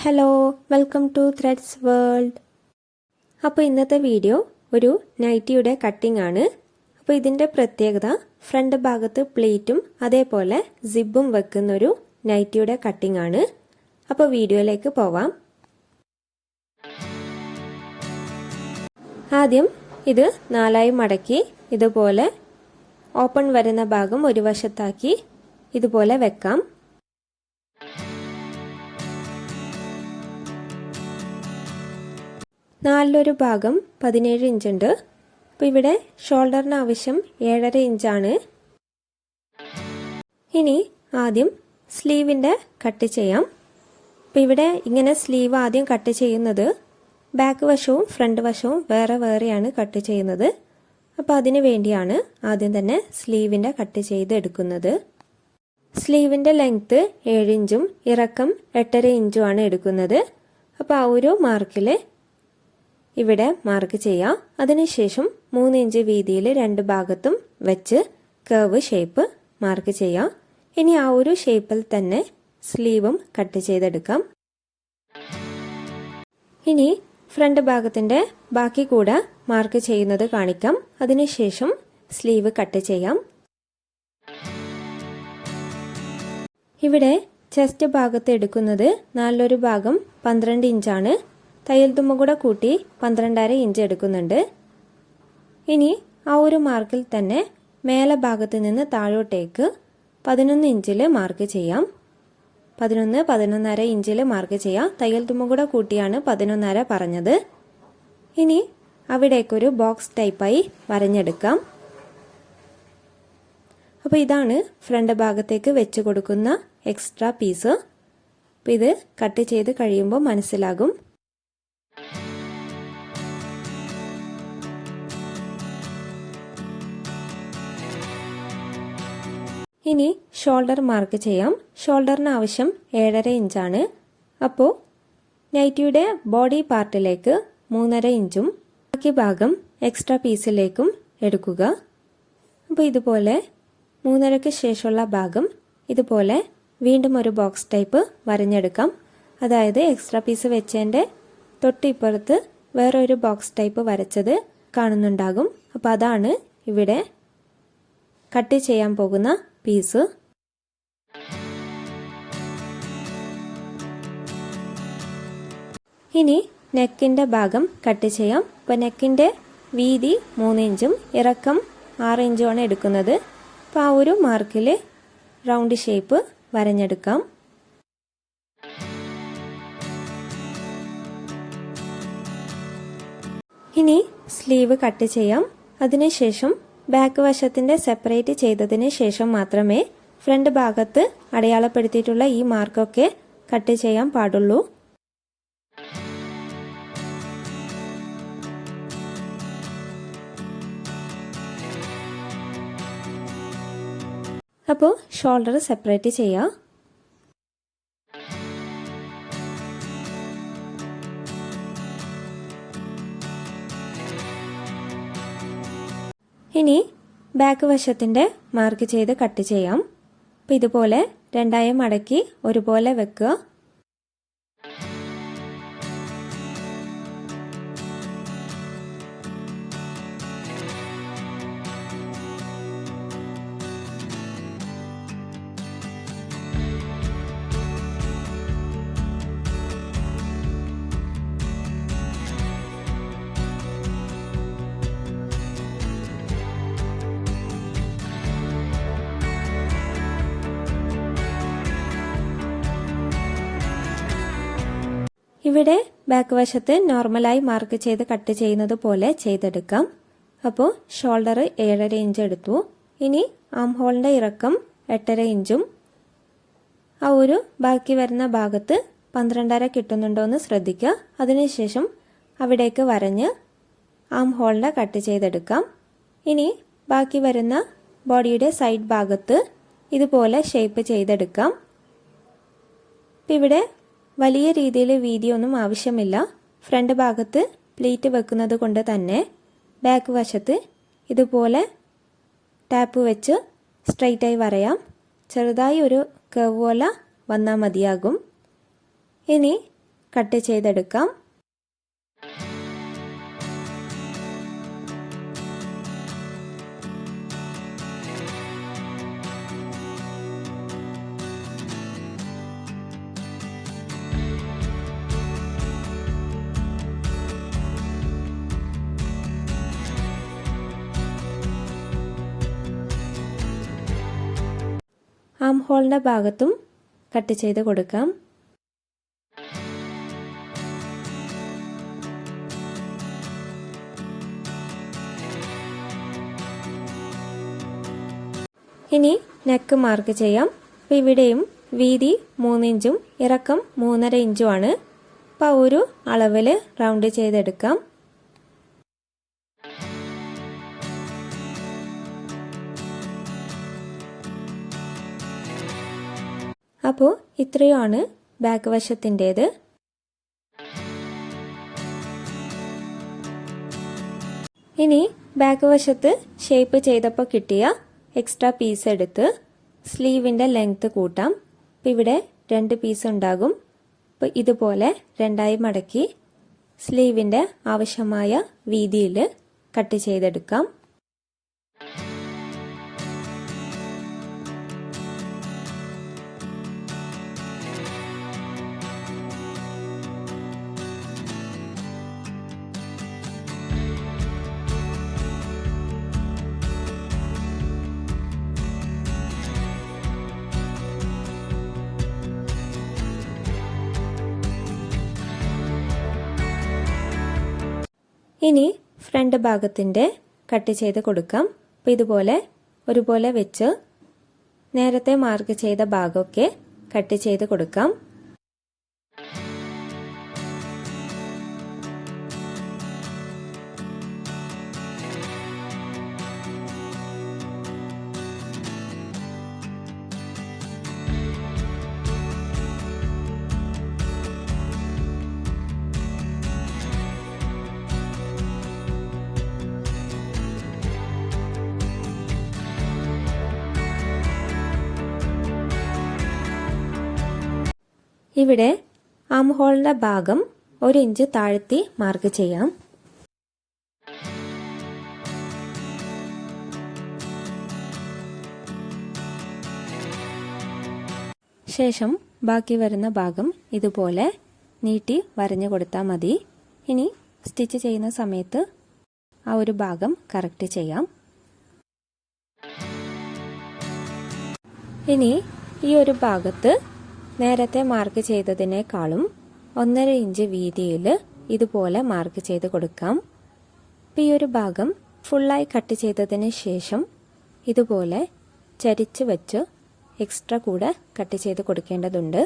Hello welcome to threads world. അപ്പോൾ ഇന്നത്തെ video ഒരു നൈറ്റിയുടെ കട്ടിംഗ് ആണ്. അപ്പോൾ ഇതിൻ്റെ പ്രത്യേകത ഫ്രണ്ട് ഭാഗത്ത് പ്ലേറ്റും അതേപോലെ സിബും വെക്കുന്നൊരു നൈറ്റിയുടെ കട്ടിംഗ് ആണ്. അപ്പോൾ വീഡിയോയിലേക്ക് പോവാം. ആദ്യം ഇത് നാലായി മടക്കി ഇതുപോലെ ഓപ്പൺ വരുന്ന ഭാഗം ഒരു വശത്താക്കി ഇതുപോലെ വെക്കാം. നാലിലൊരു ഭാഗം 17 ഇഞ്ച് ഉണ്ട്. അപ്പോൾ ഇവിടെ ഷോൾഡറിന് ആവശ്യം 7.5 ഇഞ്ചാണ്. ഇനി ആദ്യം സ്ലീവിൻ്റെ കട്ട് ചെയ്യാം. അപ്പോൾ ഇവിടെ ഇങ്ങനെ സ്ലീവ് ആദ്യം കട്ട് ചെയ്യുന്നത് ബാക്ക് വശവും ഫ്രണ്ട് വശവും വേറെ വേറെയാണ് കട്ട് ചെയ്യുന്നത്. അപ്പോൾ അതിനു വേണ്ടിയാണ് ആദ്യം തന്നെ സ്ലീവിൻ്റെ കട്ട് ചെയ്ത് എടുക്കുന്നത്. സ്ലീവിൻ്റെ ലെങ്ത്ത് 7 ഇഞ്ചും ഇറക്കം 8.5 ഇഞ്ചും ആണ് എടുക്കുന്നത്. അപ്പോൾ ആ ഒരു മാർക്കിൽ ഇവിടെ മാർക്ക് ചെയ്യാം. അതിനുശേഷം 3 ഇഞ്ച് വീതിയിൽ രണ്ട് ഭാഗത്തും വെച്ച് കർവ് ഷേപ്പ് മാർക്ക് ചെയ്യാം. ഇനി ആ ഒരു ഷേപ്പിൽ തന്നെ സ്ലീവും കട്ട് ചെയ്തെടുക്കാം. ഇനി ഫ്രണ്ട് ഭാഗത്തിൻ്റെ ബാക്കി കൂടെ മാർക്ക് ചെയ്യുന്നത് കാണിക്കാം. അതിനുശേഷം സ്ലീവ് കട്ട് ചെയ്യാം. ഇവിടെ ചെസ്റ്റ് ഭാഗത്ത് എടുക്കുന്നത് 4/1 ഭാഗം 12 ഇഞ്ചാണ്. തയ്യൽ തുമ്പ് കൂടെ കൂട്ടി 12.5 ഇഞ്ച് എടുക്കുന്നുണ്ട്. ഇനി ആ ഒരു മാർക്കിൽ തന്നെ മേലെ ഭാഗത്ത് നിന്ന് താഴോട്ടേക്ക് 11 ഇഞ്ചിൽ മാർക്ക് ചെയ്യാം. 11.5 ഇഞ്ചിൽ മാർക്ക് ചെയ്യാം. തയ്യൽ തുമ്പ് കൂടെ കൂട്ടിയാണ് 11.5 പറഞ്ഞത്. ഇനി അവിടേക്കൊരു ബോക്സ് ടൈപ്പായി വരഞ്ഞെടുക്കാം. അപ്പോൾ ഇതാണ് ഫ്രണ്ട് ഭാഗത്തേക്ക് വെച്ച് കൊടുക്കുന്ന എക്സ്ട്രാ പീസ്. അപ്പോൾ ഇത് കട്ട് ചെയ്ത് കഴിയുമ്പോൾ മനസ്സിലാകും. ഇനി ഷോൾഡർ മാർക്ക് ചെയ്യാം. ഷോൾഡറിന് ആവശ്യം 7.5 ഇഞ്ചാണ്. അപ്പോൾ നൈറ്റിയുടെ ബോഡി പാർട്ടിലേക്ക് 3.5 ഇഞ്ചും ബാക്കി ഭാഗം എക്സ്ട്രാ പീസിലേക്കും എടുക്കുക. അപ്പോൾ ഇതുപോലെ 3.5ക്ക് ശേഷമുള്ള ഭാഗം ഇതുപോലെ വീണ്ടും ഒരു ബോക്സ് ടൈപ്പ് വരഞ്ഞെടുക്കാം. അതായത് എക്സ്ട്രാ പീസ് വെച്ചതിൻ്റെ തൊട്ടിപ്പുറത്ത് വേറൊരു ബോക്സ് ടൈപ്പ് വരച്ചത് കാണുന്നുണ്ടാകും. അപ്പോൾ അതാണ് ഇവിടെ കട്ട് ചെയ്യാൻ പോകുന്ന പീസ്. ഇനി നെക്കിൻ്റെ ഭാഗം കട്ട് ചെയ്യാം. അപ്പോൾ നെക്കിൻ്റെ വീതി 3 ഇഞ്ചും ഇറക്കം 6 ഇഞ്ചുമാണ് എടുക്കുന്നത്. അപ്പോൾ ആ ഒരു മാർക്കിൽ റൗണ്ട് ഷേപ്പ് വരഞ്ഞെടുക്കാം. ഇനി സ്ലീവ് കട്ട് ചെയ്യാം. അതിനുശേഷം ബാക്ക് വശത്തിൻ്റെ സെപ്പറേറ്റ് ചെയ്തതിന് ശേഷം മാത്രമേ ഫ്രണ്ട് ഭാഗത്ത് അടയാളപ്പെടുത്തിയിട്ടുള്ള ഈ മാർക്കൊക്കെ കട്ട് ചെയ്യാൻ പാടുള്ളൂ. അപ്പോൾ ഷോൾഡർ സെപ്പറേറ്റ് ചെയ്യാം. ഇനി ബാക്ക് വശത്തിൻ്റെ മാർക്ക് ചെയ്ത് കട്ട് ചെയ്യാം. അപ്പോൾ ഇതുപോലെ രണ്ടായി മടക്കി ഒരുപോലെ വെക്കുക. ഇവിടെ ബാക്ക് വശത്ത് നോർമലായി മാർക്ക് ചെയ്ത് കട്ട് ചെയ്യുന്നത് പോലെ ചെയ്തെടുക്കാം. അപ്പോൾ ഷോൾഡർ 7.5 ഇഞ്ച് എടുത്തു. ഇനി ആം ഹോളിൻ്റെ ഇറക്കം 8.5 ഇഞ്ചും ആ ഒരു ബാക്കി വരുന്ന ഭാഗത്ത് 12.5 കിട്ടുന്നുണ്ടോ എന്ന് ശ്രദ്ധിക്കുക. അതിനുശേഷം അവിടേക്ക് വരഞ്ഞ് ആം ഹോളിൻ്റെ കട്ട് ചെയ്തെടുക്കാം. ഇനി ബാക്കി വരുന്ന ബോഡിയുടെ സൈഡ് ഭാഗത്ത് ഇതുപോലെ ഷേപ്പ് ചെയ്തെടുക്കാം. ഇവിടെ വലിയ രീതിയിൽ വീതിയൊന്നും ആവശ്യമില്ല. ഫ്രണ്ട് ഭാഗത്ത് പ്ലേറ്റ് വെക്കുന്നത് കൊണ്ട് തന്നെ ബാക്ക് വശത്ത് ഇതുപോലെ ടാപ്പ് വെച്ച് സ്ട്രൈറ്റായി വരയാം. ചെറുതായി ഒരു കർവ് പോലെ വന്നാൽ മതിയാകും. ഇനി കട്ട് ചെയ്തെടുക്കാം. ആം ഹോളിൻ്റെ ഭാഗത്തും കട്ട് ചെയ്ത് കൊടുക്കാം. ഇനി നെക്ക് മാർക്ക് ചെയ്യാം. അപ്പോൾ ഇവിടെയും വീതി 3 ഇഞ്ചും ഇറക്കം 3.5 ഇഞ്ചുമാണ്. അപ്പോൾ ഒരു അളവിൽ റൗണ്ട് ചെയ്തെടുക്കാം. അപ്പോൾ ഇത്രയുമാണ് ബാക്ക് വശത്തിൻ്റേത്. ഇനി ബാക്ക് വശത്ത് ഷേപ്പ് ചെയ്തപ്പോൾ കിട്ടിയ എക്സ്ട്രാ പീസ് എടുത്ത് സ്ലീവിൻ്റെ ലെങ്ത് കൂട്ടാം. അപ്പോൾ ഇവിടെ 2 പീസ് ഉണ്ടാകും. അപ്പോൾ ഇതുപോലെ 2ആയി മടക്കി സ്ലീവിൻ്റെ ആവശ്യമായ വീതിയിൽ കട്ട് ചെയ്തെടുക്കാം. ഇനി ഫ്രണ്ട് ഭാഗത്തിൻ്റെ കട്ട് ചെയ്ത് കൊടുക്കാം. അപ്പോൾ ഇതുപോലെ ഒരുപോലെ വെച്ച് നേരത്തെ മാർക്ക് ചെയ്ത ഭാഗമൊക്കെ കട്ട് ചെയ്ത് കൊടുക്കാം. ഇവിടെ ആം ഹോളിൻ്റെ ഭാഗം 1 ഇഞ്ച് താഴ്ത്തി മാർക്ക് ചെയ്യാം. ശേഷം ബാക്കി വരുന്ന ഭാഗം ഇതുപോലെ നീട്ടി വരഞ്ഞു കൊടുത്താൽ മതി. ഇനി സ്റ്റിച്ച് ചെയ്യുന്ന സമയത്ത് ആ ഒരു ഭാഗം കറക്റ്റ് ചെയ്യാം. ഇനി ഈ ഒരു ഭാഗത്ത് നേരത്തെ മാർക്ക് ചെയ്തതിനേക്കാളും 1.5 ഇഞ്ച് വീതിയിൽ ഇതുപോലെ മാർക്ക് ചെയ്ത് കൊടുക്കാം. ഈ ഒരു ഭാഗം ഫുള്ളായി കട്ട് ചെയ്തതിന് ശേഷം ഇതുപോലെ ചരിച്ച് വെച്ച് എക്സ്ട്രാ കൂടെ കട്ട് ചെയ്ത് കൊടുക്കേണ്ടതുണ്ട്.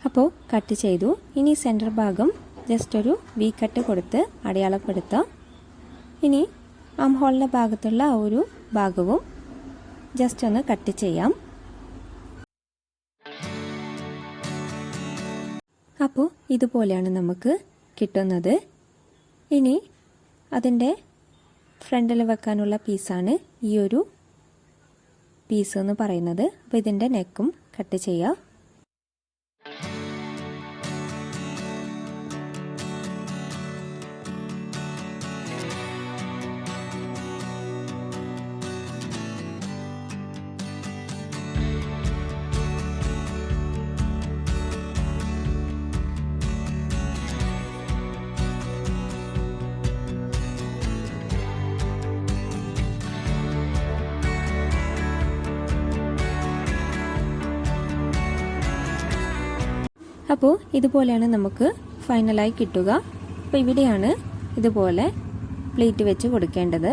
അപ്പോൾ കട്ട് ചെയ്തു. ഇനി സെൻറ്റർ ഭാഗം ജസ്റ്റ് ഒരു വി കട്ട് കൊടുത്ത് അടയാളപ്പെടുത്താം. ഇനി ആം ഹോളിൻ്റെ ഭാഗത്തുള്ള ആ ഒരു ഭാഗവും ജസ്റ്റ് ഒന്ന് കട്ട് ചെയ്യാം. അപ്പോൾ ഇതുപോലെയാണ് നമുക്ക് കിട്ടുന്നത്. ഇനി അതിൻ്റെ ഫ്രണ്ടിൽ വെക്കാനുള്ള പീസാണ് ഈ ഒരു പീസ് എന്ന് പറയുന്നത്. അപ്പോൾ ഇതിൻ്റെ നെക്കും കട്ട് ചെയ്യാം. അപ്പോൾ ഇതുപോലെയാണ് നമുക്ക് ഫൈനലായി കിട്ടുക. അപ്പോൾ ഇവിടെയാണ് ഇതുപോലെ പ്ലേറ്റ് വെച്ച് കൊടുക്കേണ്ടത്.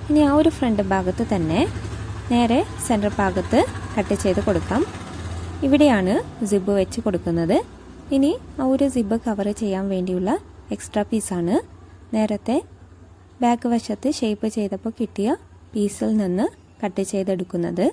ഇനി ആ ഒരു ഫ്രണ്ട് ഭാഗത്ത് തന്നെ നേരെ സെൻറ്റർ ഭാഗത്ത് കട്ട് ചെയ്ത് കൊടുക്കാം. ഇവിടെയാണ് സിബ് വെച്ച് കൊടുക്കുന്നത്. ഇനി ആ ഒരു സിബ് കവർ ചെയ്യാൻ വേണ്ടിയുള്ള എക്സ്ട്രാ പീസാണ് നേരത്തെ ബാക്ക് വശത്ത് ഷേപ്പ് ചെയ്തപ്പോൾ കിട്ടിയ പീസിൽ നിന്ന് കട്ട് ചെയ്തെടുക്കുന്നത്.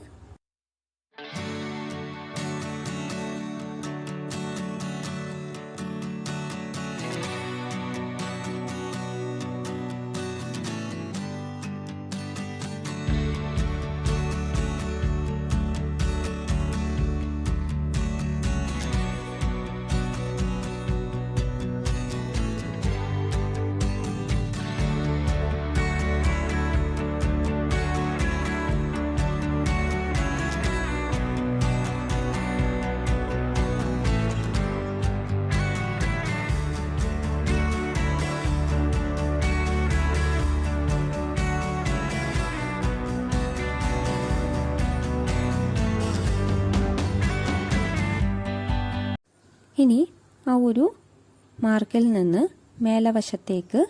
ഇനി ആ ഒരു മാർക്കിൽ നിന്ന് മേലവശത്തേക്ക്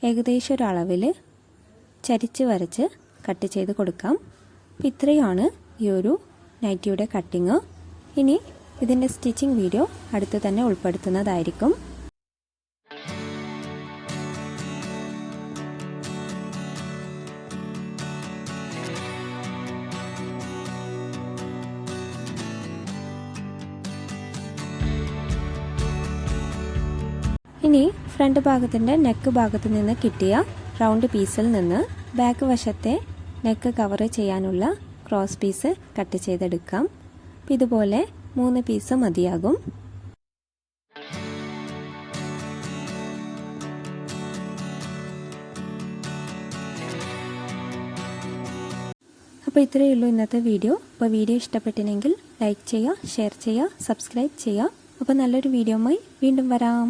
ഏകദേശം ഒരളവിൽ ചരിച്ച് വരച്ച് കട്ട് ചെയ്ത് കൊടുക്കാം. അപ്പോൾ ഇത്രയാണ് ഈ ഒരു നൈറ്റിയുടെ കട്ടിങ്. ഇനി ഇതിൻ്റെ സ്റ്റിച്ചിങ് വീഡിയോ അടുത്ത് തന്നെ ഉൾപ്പെടുത്തുന്നതായിരിക്കും. ഇനി ഫ്രണ്ട് ഭാഗത്തിൻ്റെ നെക്ക് ഭാഗത്ത് നിന്ന് കിട്ടിയ റൗണ്ട് പീസിൽ നിന്ന് ബാക്ക് വശത്തെ നെക്ക് കവർ ചെയ്യാനുള്ള ക്രോസ് പീസ് കട്ട് ചെയ്തെടുക്കാം. ഇതുപോലെ 3 പീസ് മതിയാകും. അപ്പോൾ ഇത്രയേ ഉള്ളൂ ഇന്നത്തെ വീഡിയോ. അപ്പോൾ വീഡിയോ ഇഷ്ടപ്പെട്ടിനെങ്കിൽ ലൈക്ക് ചെയ്യുക, ഷെയർ ചെയ്യുക, സബ്സ്ക്രൈബ് ചെയ്യുക. അപ്പോൾ നല്ലൊരു വീഡിയോയുമായി വീണ്ടും വരാം.